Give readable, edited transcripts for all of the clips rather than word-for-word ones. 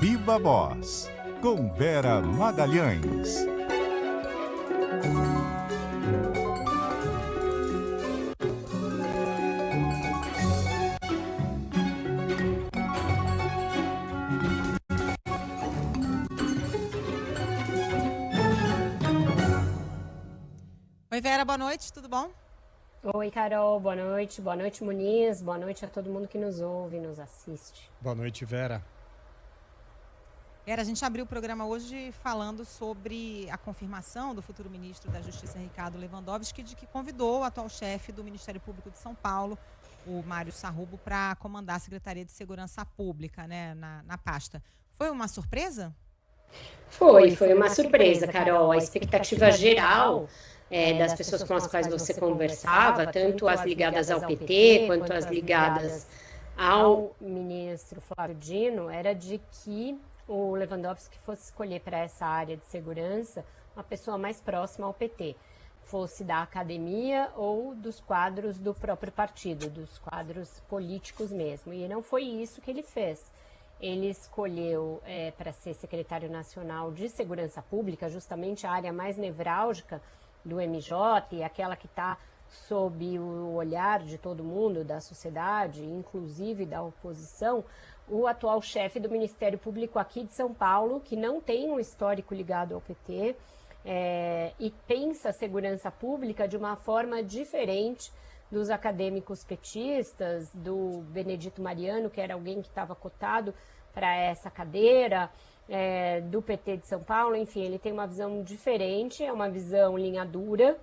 Viva Voz, com Vera Magalhães. Oi, Vera, boa noite, tudo bom? Oi, Carol, boa noite. Boa noite, Muniz. Boa noite a todo mundo que nos ouve e nos assiste. Boa noite, Vera. Vera, a gente abriu o programa hoje falando sobre a confirmação do futuro ministro da Justiça, Ricardo Lewandowski, de que convidou o atual chefe do Ministério Público de São Paulo, o Mário Sarrubo, para comandar a Secretaria de Segurança Pública, né, na pasta. Foi uma surpresa? Foi uma surpresa, Carol. A expectativa geral das pessoas com as quais você conversava, tanto as ligadas ao PT quanto as ligadas ao ministro Flávio Dino, era de que o Lewandowski fosse escolher para essa área de segurança uma pessoa mais próxima ao PT, fosse da academia ou dos quadros do próprio partido, dos quadros políticos mesmo. E não foi isso que ele fez. Ele escolheu para ser secretário nacional de Segurança Pública, justamente a área mais nevrálgica do MJ e aquela que está sob o olhar de todo mundo, da sociedade, inclusive da oposição, o atual chefe do Ministério Público aqui de São Paulo, que não tem um histórico ligado ao PT e pensa a segurança pública de uma forma diferente dos acadêmicos petistas, do Benedito Mariano, que era alguém que estava cotado para essa cadeira, do PT de São Paulo. Enfim, ele tem uma visão diferente, é uma visão linha dura,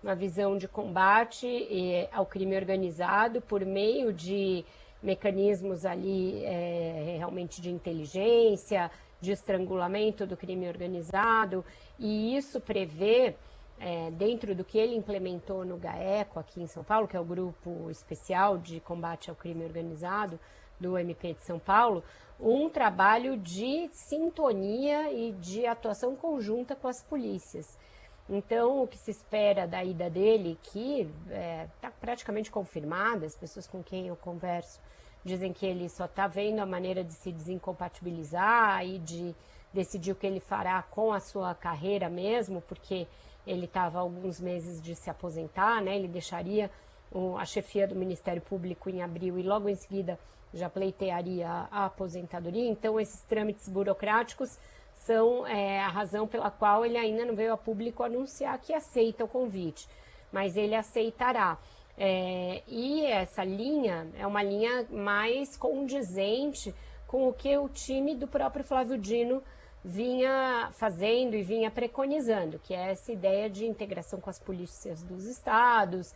uma visão de combate ao crime organizado por meio de mecanismos ali realmente de inteligência, de estrangulamento do crime organizado, e isso prevê, dentro do que ele implementou no GAECO aqui em São Paulo, que é o Grupo Especial de Combate ao Crime Organizado do MP de São Paulo, um trabalho de sintonia e de atuação conjunta com as polícias. Então, o que se espera da ida dele, que está praticamente confirmada, as pessoas com quem eu converso dizem que ele só está vendo a maneira de se desincompatibilizar e de decidir o que ele fará com a sua carreira mesmo, porque ele estava há alguns meses de se aposentar, né? Ele deixaria a chefia do Ministério Público em abril e logo em seguida já pleitearia a aposentadoria. Então, esses trâmites burocráticos são a razão pela qual ele ainda não veio a público anunciar que aceita o convite, mas ele aceitará. E essa linha é uma linha mais condizente com o que o time do próprio Flávio Dino vinha fazendo e vinha preconizando, que é essa ideia de integração com as polícias dos estados,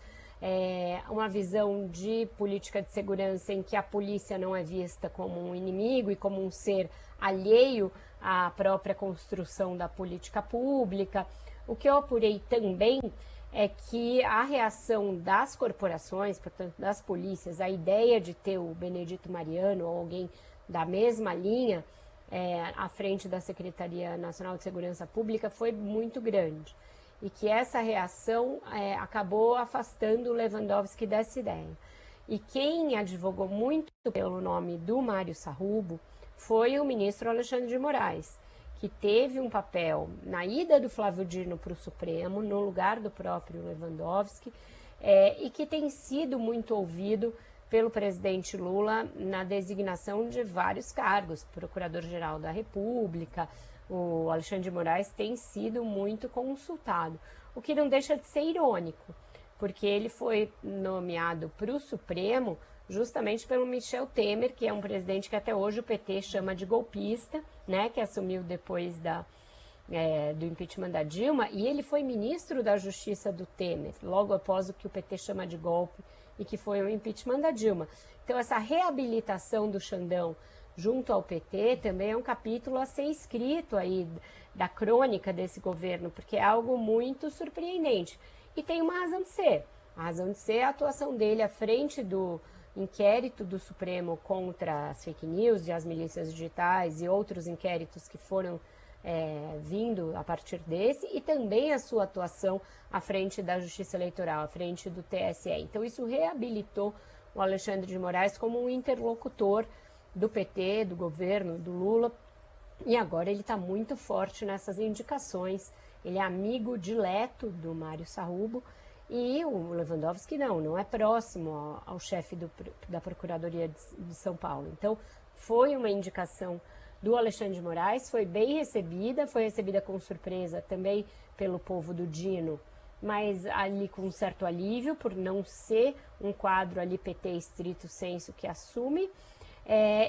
uma visão de política de segurança em que a polícia não é vista como um inimigo e como um ser alheio à própria construção da política pública. O que eu apurei também é que a reação das corporações, portanto das polícias, a ideia de ter o Benedito Mariano ou alguém da mesma linha à frente da Secretaria Nacional de Segurança Pública foi muito grande. E que essa reação acabou afastando o Lewandowski dessa ideia. E quem advogou muito pelo nome do Mário Sarrubo foi o ministro Alexandre de Moraes, que teve um papel na ida do Flávio Dino para o Supremo, no lugar do próprio Lewandowski, e que tem sido muito ouvido pelo presidente Lula na designação de vários cargos, Procurador-Geral da República. O Alexandre de Moraes tem sido muito consultado, o que não deixa de ser irônico, porque ele foi nomeado para o Supremo justamente pelo Michel Temer, que é um presidente que até hoje o PT chama de golpista, né, que assumiu depois do impeachment da Dilma, e ele foi ministro da Justiça do Temer, logo após o que o PT chama de golpe, e que foi o impeachment da Dilma. Então, essa reabilitação do Xandão junto ao PT também é um capítulo a ser escrito aí da crônica desse governo, porque é algo muito surpreendente. E tem uma razão de ser. A razão de ser é a atuação dele à frente do inquérito do Supremo contra as fake news e as milícias digitais e outros inquéritos que foram vindo a partir desse, e também a sua atuação à frente da Justiça Eleitoral, à frente do TSE. Então isso reabilitou o Alexandre de Moraes como um interlocutor do PT, do governo, do Lula, E agora ele está muito forte nessas indicações. Ele é amigo dileto do Mário Sarrubo e o Lewandowski não é próximo ao chefe da Procuradoria de São Paulo. Então, foi uma indicação do Alexandre de Moraes, foi bem recebida, foi recebida com surpresa também pelo povo do Dino, mas ali com um certo alívio, por não ser um quadro ali PT estrito sensu que assume.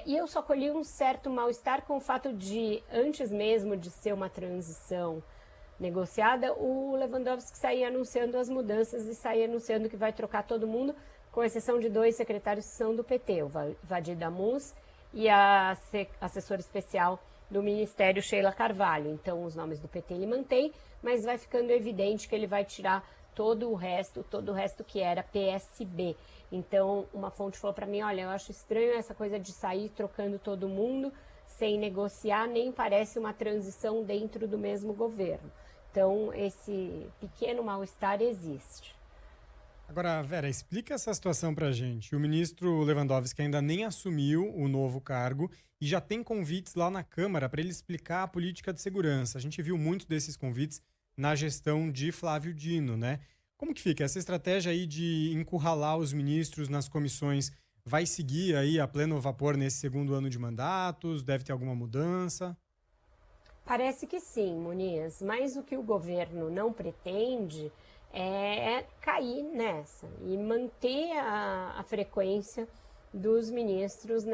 E eu só colhi um certo mal-estar com o fato de, antes mesmo de ser uma transição negociada, o Lewandowski saía anunciando as mudanças e saía anunciando que vai trocar todo mundo, com exceção de 2 secretários que são do PT, o Vadir Damus e a assessora especial do Ministério, Sheila Carvalho. Então, os nomes do PT ele mantém, mas vai ficando evidente que ele vai tirar todo o resto que era PSB. Então, uma fonte falou para mim, olha, eu acho estranho essa coisa de sair trocando todo mundo sem negociar, nem parece uma transição dentro do mesmo governo. Então, esse pequeno mal-estar existe. Agora, Vera, explica essa situação para a gente. O ministro Lewandowski ainda nem assumiu o novo cargo e já tem convites lá na Câmara para ele explicar a política de segurança. A gente viu muitos desses convites na gestão de Flávio Dino, né? Como que fica essa estratégia aí de encurralar os ministros nas comissões? Vai seguir aí a pleno vapor nesse segundo ano de mandatos? Deve ter alguma mudança? Parece que sim, Muniz, mas o que o governo não pretende é cair nessa e manter a frequência dos ministros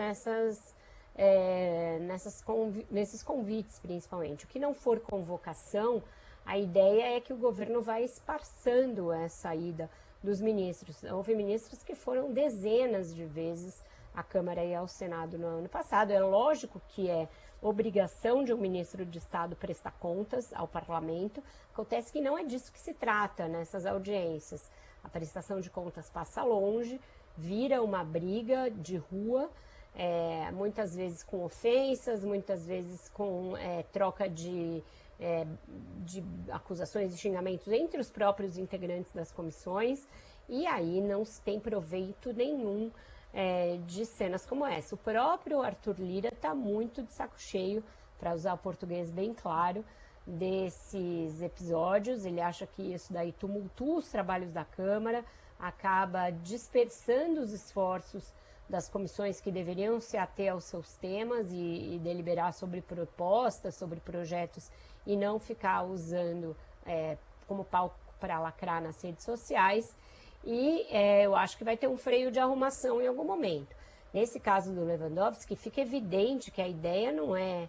nesses convites, principalmente. O que não for convocação, a ideia é que o governo vai esparçando essa ida dos ministros. Houve ministros que foram dezenas de vezes à Câmara e ao Senado no ano passado. É lógico que é obrigação de um ministro de Estado prestar contas ao parlamento. Acontece que não é disso que se trata nessas audiências. A prestação de contas passa longe, vira uma briga de rua, muitas vezes com ofensas, muitas vezes com troca de acusações e xingamentos entre os próprios integrantes das comissões, e aí não se tem proveito nenhum de cenas como essa. O próprio Arthur Lira está muito de saco cheio, para usar o português bem claro, desses episódios. Ele acha que isso daí tumultua os trabalhos da Câmara, acaba dispersando os esforços das comissões que deveriam se ater aos seus temas e deliberar sobre propostas, sobre projetos, e não ficar usando como palco para lacrar nas redes sociais. E eu acho que vai ter um freio de arrumação em algum momento. Nesse caso do Lewandowski, fica evidente que a ideia não é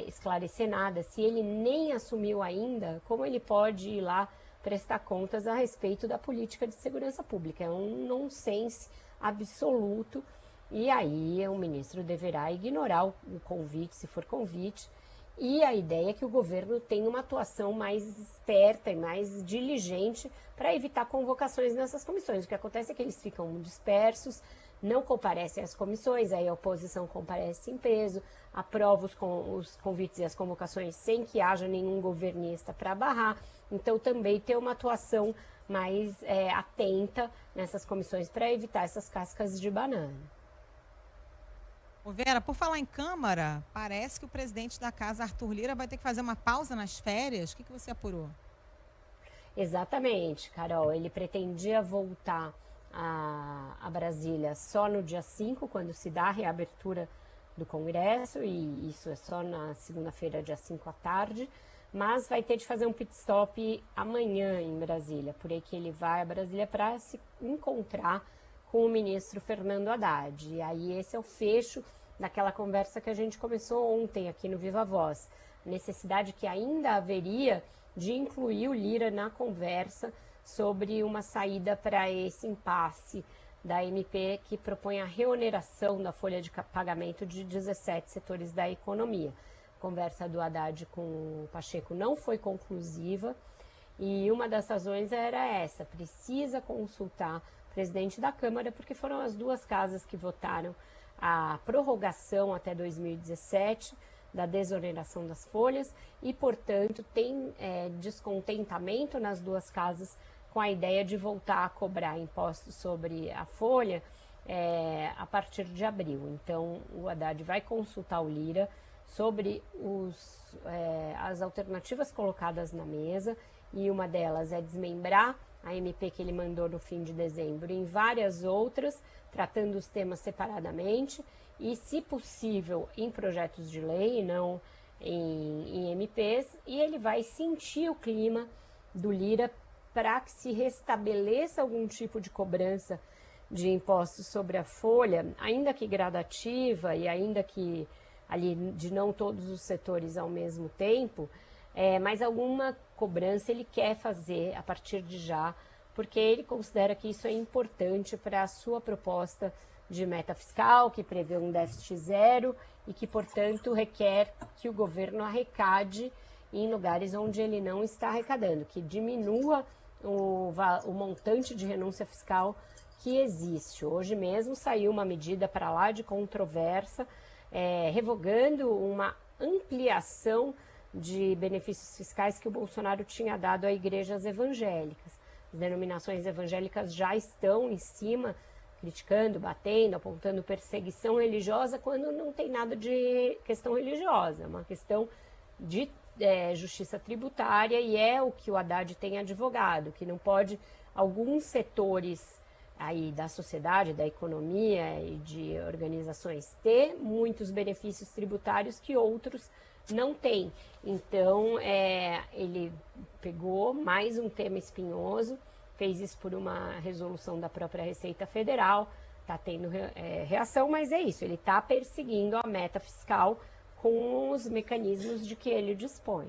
esclarecer nada. Se ele nem assumiu ainda, como ele pode ir lá prestar contas a respeito da política de segurança pública? É um nonsense absoluto, e aí o ministro deverá ignorar o convite, se for convite, e a ideia é que o governo tenha uma atuação mais esperta e mais diligente para evitar convocações nessas comissões. O que acontece é que eles ficam dispersos, não comparecem às comissões, aí a oposição comparece em peso, aprova os convites e as convocações sem que haja nenhum governista para barrar. Então também ter uma atuação mais atenta nessas comissões para evitar essas cascas de banana. Ô Vera, por falar em Câmara, parece que o presidente da casa, Arthur Lira, vai ter que fazer uma pausa nas férias. O que você apurou? Exatamente, Carol. Ele pretendia voltar a Brasília só no dia 5, quando se dá a reabertura do Congresso, e isso é só na segunda-feira, dia 5 à tarde, mas vai ter de fazer um pit stop amanhã em Brasília, por aí que ele vai a Brasília para se encontrar com o ministro Fernando Haddad. E aí esse é o fecho daquela conversa que a gente começou ontem aqui no Viva Voz. A necessidade que ainda haveria de incluir o Lira na conversa sobre uma saída para esse impasse da MP que propõe a reoneração da folha de pagamento de 17 setores da economia. A conversa do Haddad com o Pacheco não foi conclusiva, e uma das razões era essa: precisa consultar o presidente da Câmara, porque foram as duas casas que votaram a prorrogação até 2017 da desoneração das folhas, e, portanto, tem descontentamento nas duas casas com a ideia de voltar a cobrar impostos sobre a folha a partir de abril. Então, o Haddad vai consultar o Lira sobre as alternativas colocadas na mesa, e uma delas é desmembrar a MP que ele mandou no fim de dezembro em várias outras, tratando os temas separadamente e, se possível, em projetos de lei e não em MPs, e ele vai sentir o clima do Lira para que se restabeleça algum tipo de cobrança de impostos sobre a folha, ainda que gradativa e ainda que ali de não todos os setores ao mesmo tempo, mas alguma cobrança ele quer fazer a partir de já, porque ele considera que isso é importante para a sua proposta de meta fiscal, que prevê um déficit zero e que, portanto, requer que o governo arrecade em lugares onde ele não está arrecadando, que diminua o montante de renúncia fiscal que existe. Hoje mesmo saiu uma medida para lá de controversa, revogando uma ampliação de benefícios fiscais que o Bolsonaro tinha dado a igrejas evangélicas. As denominações evangélicas já estão em cima, criticando, batendo, apontando perseguição religiosa, quando não tem nada de questão religiosa, é uma questão de justiça tributária, e é o que o Haddad tem advogado, que não pode alguns setores aí da sociedade, da economia e de organizações ter muitos benefícios tributários que outros não têm. Então, ele pegou mais um tema espinhoso, fez isso por uma resolução da própria Receita Federal, está tendo reação, mas é isso, ele está perseguindo a meta fiscal com os mecanismos de que ele dispõe.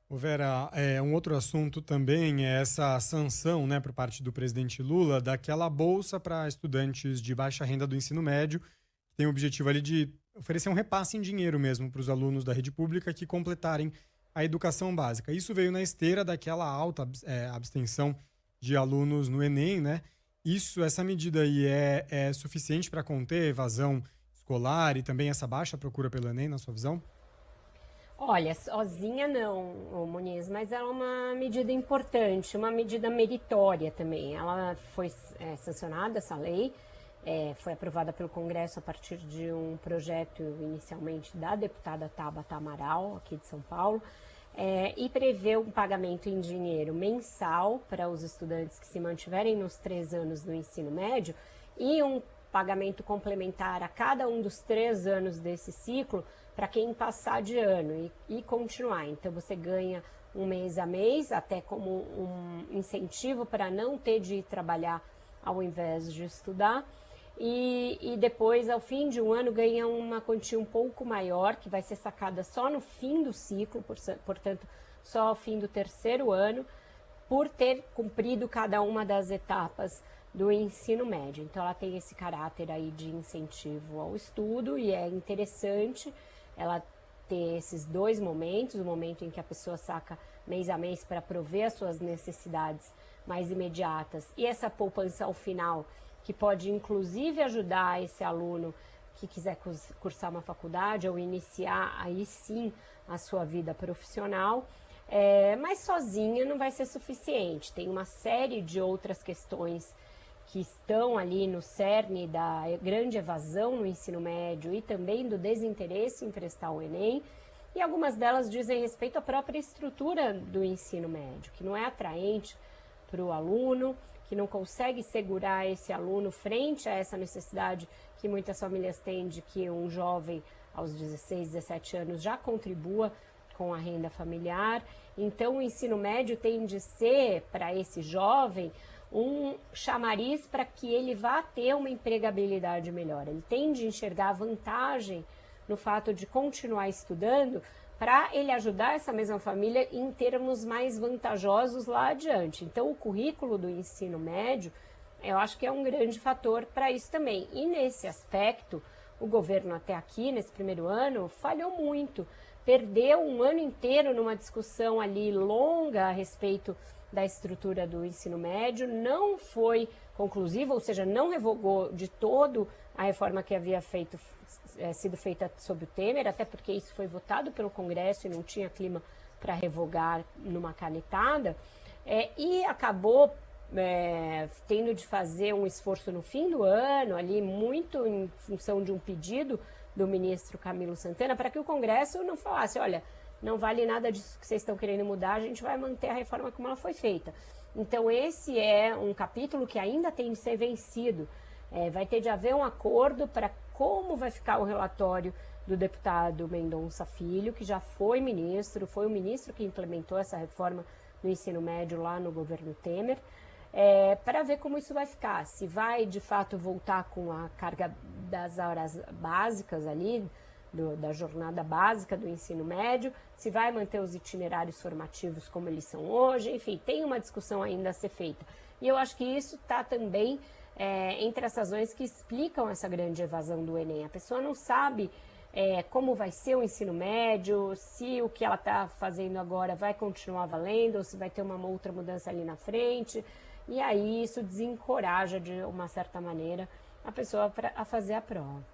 Vera, um outro assunto também é essa sanção, né, por parte do presidente Lula, daquela bolsa para estudantes de baixa renda do ensino médio, que tem o objetivo ali de oferecer um repasse em dinheiro mesmo para os alunos da rede pública que completarem a educação básica. Isso veio na esteira daquela alta abstenção de alunos no Enem, né? Essa medida aí é suficiente para conter a evasão escolar e também essa baixa procura pelo Enem, na sua visão? Olha, sozinha não, Muniz, mas é uma medida importante, uma medida meritória também. Ela foi sancionada, essa lei, foi aprovada pelo Congresso a partir de um projeto inicialmente da deputada Tabata Amaral, aqui de São Paulo, e prevê um pagamento em dinheiro mensal para os estudantes que se mantiverem nos 3 anos do ensino médio e um pagamento complementar a cada um dos 3 anos desse ciclo para quem passar de ano e continuar. Então, você ganha um mês a mês, até como um incentivo para não ter de ir trabalhar ao invés de estudar. E depois, ao fim de um ano, ganha uma quantia um pouco maior, que vai ser sacada só no fim do ciclo, portanto, só ao fim do 3º ano, por ter cumprido cada uma das etapas do ensino médio. Então, ela tem esse caráter aí de incentivo ao estudo, e é interessante ela ter esses 2 momentos, o momento em que a pessoa saca mês a mês para prover as suas necessidades mais imediatas, e essa poupança ao final, que pode inclusive ajudar esse aluno que quiser cursar uma faculdade ou iniciar aí sim a sua vida profissional, mas sozinha não vai ser suficiente. Tem uma série de outras questões que estão ali no cerne da grande evasão no ensino médio e também do desinteresse em prestar o Enem, e algumas delas dizem respeito à própria estrutura do ensino médio, que não é atraente para o aluno, que não consegue segurar esse aluno frente a essa necessidade que muitas famílias têm de que um jovem aos 16, 17 anos já contribua com a renda familiar. Então, o ensino médio tem de ser, para esse jovem, um chamariz para que ele vá ter uma empregabilidade melhor. Ele tem de enxergar vantagem no fato de continuar estudando para ele ajudar essa mesma família em termos mais vantajosos lá adiante. Então, o currículo do ensino médio, eu acho que é um grande fator para isso também. E nesse aspecto, o governo até aqui, nesse primeiro ano, falhou muito. Perdeu um ano inteiro numa discussão ali longa a respeito da estrutura do ensino médio, não foi conclusiva, ou seja, não revogou de todo a reforma que havia sido feita sob o Temer, até porque isso foi votado pelo Congresso e não tinha clima para revogar numa canetada, e acabou tendo de fazer um esforço no fim do ano, ali muito em função de um pedido do ministro Camilo Santana, para que o Congresso não falasse, olha, não vale nada disso que vocês estão querendo mudar, a gente vai manter a reforma como ela foi feita. Então esse é um capítulo que ainda tem de ser vencido. Vai ter de haver um acordo para como vai ficar o relatório do deputado Mendonça Filho, que já foi o ministro que implementou essa reforma no ensino médio lá no governo Temer, para ver como isso vai ficar. Se vai, de fato, voltar com a carga das horas básicas ali, da jornada básica do ensino médio, se vai manter os itinerários formativos como eles são hoje, enfim, tem uma discussão ainda a ser feita. E eu acho que isso está também entre as razões que explicam essa grande evasão do Enem. A pessoa não sabe como vai ser o ensino médio, se o que ela está fazendo agora vai continuar valendo, ou se vai ter uma outra mudança ali na frente. E aí isso desencoraja, de uma certa maneira, a pessoa a fazer a prova.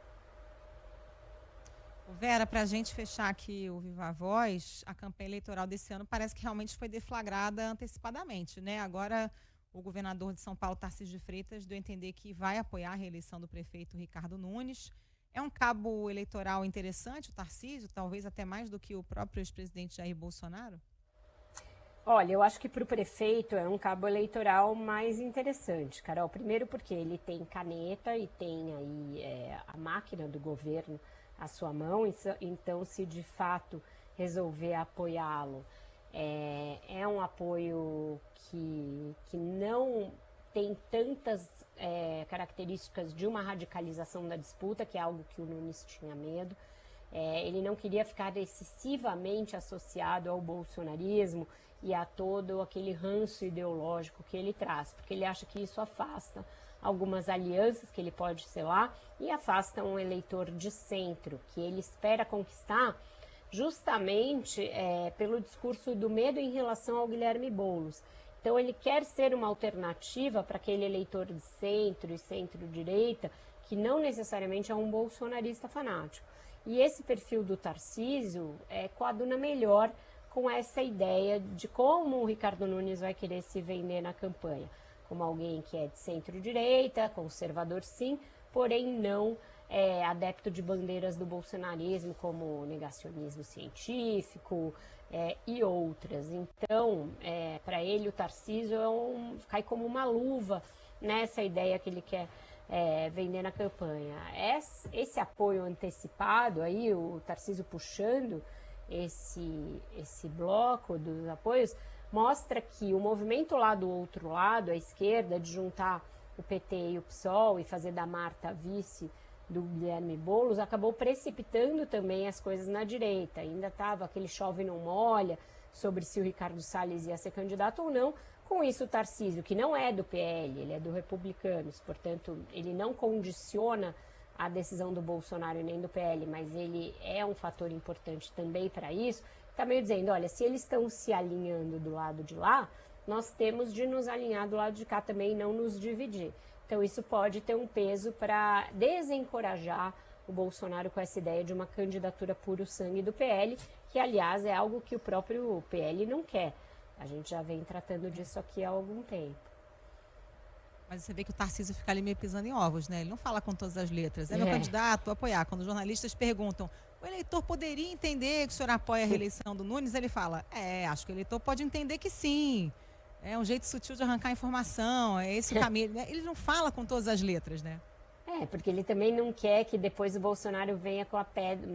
Vera, para a gente fechar aqui o Viva Voz, a campanha eleitoral desse ano parece que realmente foi deflagrada antecipadamente, né? Agora, o governador de São Paulo, Tarcísio de Freitas, deu a entender que vai apoiar a reeleição do prefeito Ricardo Nunes. É um cabo eleitoral interessante, o Tarcísio, talvez até mais do que o próprio ex-presidente Jair Bolsonaro? Olha, eu acho que para o prefeito é um cabo eleitoral mais interessante, Carol. Primeiro porque ele tem caneta e tem aí a máquina do governo à sua mão, então se de fato resolver apoiá-lo, é um apoio que não tem tantas características de uma radicalização da disputa, que é algo que o Nunes tinha medo. Ele não queria ficar excessivamente associado ao bolsonarismo e a todo aquele ranço ideológico que ele traz, porque ele acha que isso afasta algumas alianças que ele pode selar e afasta um eleitor de centro, que ele espera conquistar justamente pelo discurso do medo em relação ao Guilherme Boulos. Então ele quer ser uma alternativa para aquele eleitor de centro e centro-direita, que não necessariamente é um bolsonarista fanático. E esse perfil do Tarcísio coaduna melhor com essa ideia de como o Ricardo Nunes vai querer se vender na campanha. Como alguém que é de centro-direita, conservador sim, porém não adepto de bandeiras do bolsonarismo, como negacionismo científico e outras. Então, para ele, o Tarcísio cai como uma luva nessa ideia que ele quer vender na campanha. Esse apoio antecipado, aí, o Tarcísio puxando esse bloco dos apoios, mostra que o movimento lá do outro lado, a esquerda, de juntar o PT e o PSOL e fazer da Marta vice do Guilherme Boulos, acabou precipitando também as coisas na direita. Ainda estava aquele chove não molha sobre se o Ricardo Salles ia ser candidato ou não. Com isso, o Tarcísio, que não é do PL, ele é do Republicanos, portanto, ele não condiciona a decisão do Bolsonaro nem do PL, mas ele é um fator importante também para isso, está meio dizendo, olha, se eles estão se alinhando do lado de lá, nós temos de nos alinhar do lado de cá também e não nos dividir. Então isso pode ter um peso para desencorajar o Bolsonaro com essa ideia de uma candidatura puro sangue do PL, que aliás é algo que o próprio PL não quer. A gente já vem tratando disso aqui há algum tempo. Mas você vê que o Tarcísio fica ali meio pisando em ovos, né? Ele não fala com todas as letras. É meu candidato, apoiar. Quando os jornalistas perguntam, o eleitor poderia entender que o senhor apoia a reeleição do Nunes? Ele fala, acho que o eleitor pode entender que sim. É um jeito sutil de arrancar informação, é esse o caminho. Ele não fala com todas as letras, né? Porque ele também não quer que depois o Bolsonaro venha com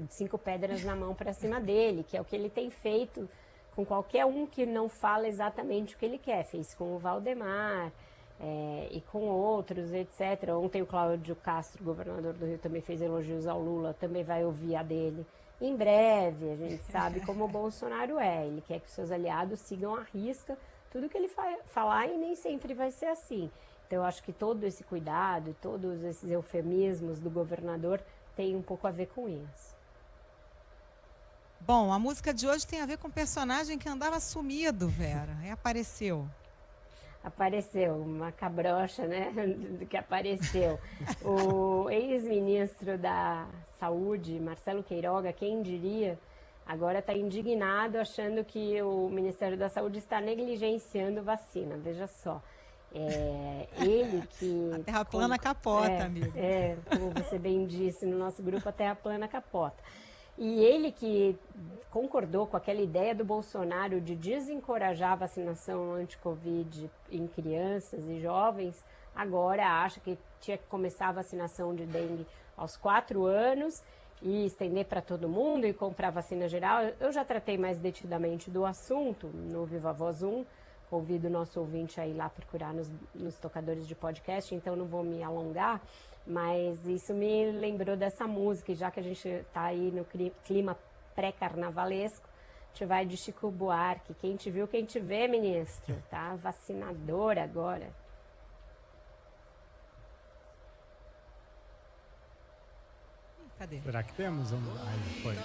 5 pedras na mão para cima dele, que é o que ele tem feito com qualquer um que não fala exatamente o que ele quer. Fez com o Valdemar e com outros, etc. Ontem o Cláudio Castro, governador do Rio, também fez elogios ao Lula, também vai ouvir a dele. Em breve, a gente sabe como o Bolsonaro é. Ele quer que os seus aliados sigam à risca tudo que ele falar e nem sempre vai ser assim. Então, eu acho que todo esse cuidado, todos esses eufemismos do governador tem um pouco a ver com isso. Bom, a música de hoje tem a ver com um personagem que andava sumido, Vera, e apareceu. Apareceu, uma cabrocha, né, que apareceu. O ex-ministro da Saúde, Marcelo Queiroga, quem diria, agora está indignado achando que o Ministério da Saúde está negligenciando vacina, veja só. Ele que... A terra plana capota, amigo. Como você bem disse, no nosso grupo a terra plana capota. E ele que concordou com aquela ideia do Bolsonaro de desencorajar a vacinação anti-Covid em crianças e jovens, agora acha que tinha que começar a vacinação de dengue aos 4 anos e estender para todo mundo e comprar vacina geral. Eu já tratei mais detidamente do assunto no Viva Voz 1, convido o nosso ouvinte a ir lá procurar nos tocadores de podcast, então não vou me alongar, mas isso me lembrou dessa música, e já que a gente está aí no clima pré-carnavalesco, a gente vai de Chico Buarque. Quem te viu, quem te vê, ministro, tá? Vacinador agora. Cadê? Será que temos? Aí, foi.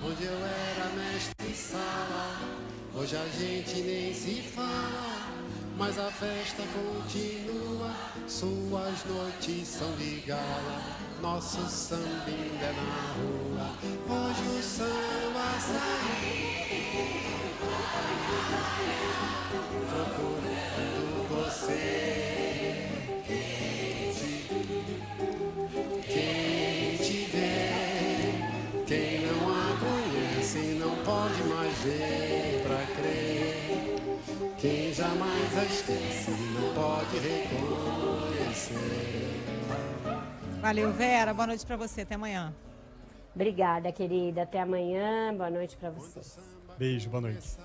Onde eu era mestre sala, hoje a gente nem se fala, mas a festa continua, suas noites são de gala, nosso samba ainda é na rua, hoje o samba saiu, procurando você. Quem te vê, quem não a conhece, não pode mais ver pra crer. Quem jamais a esquece, não pode reconhecer. Valeu, Vera. Boa noite para você. Até amanhã. Obrigada, querida. Até amanhã. Boa noite para vocês. Beijo, boa noite.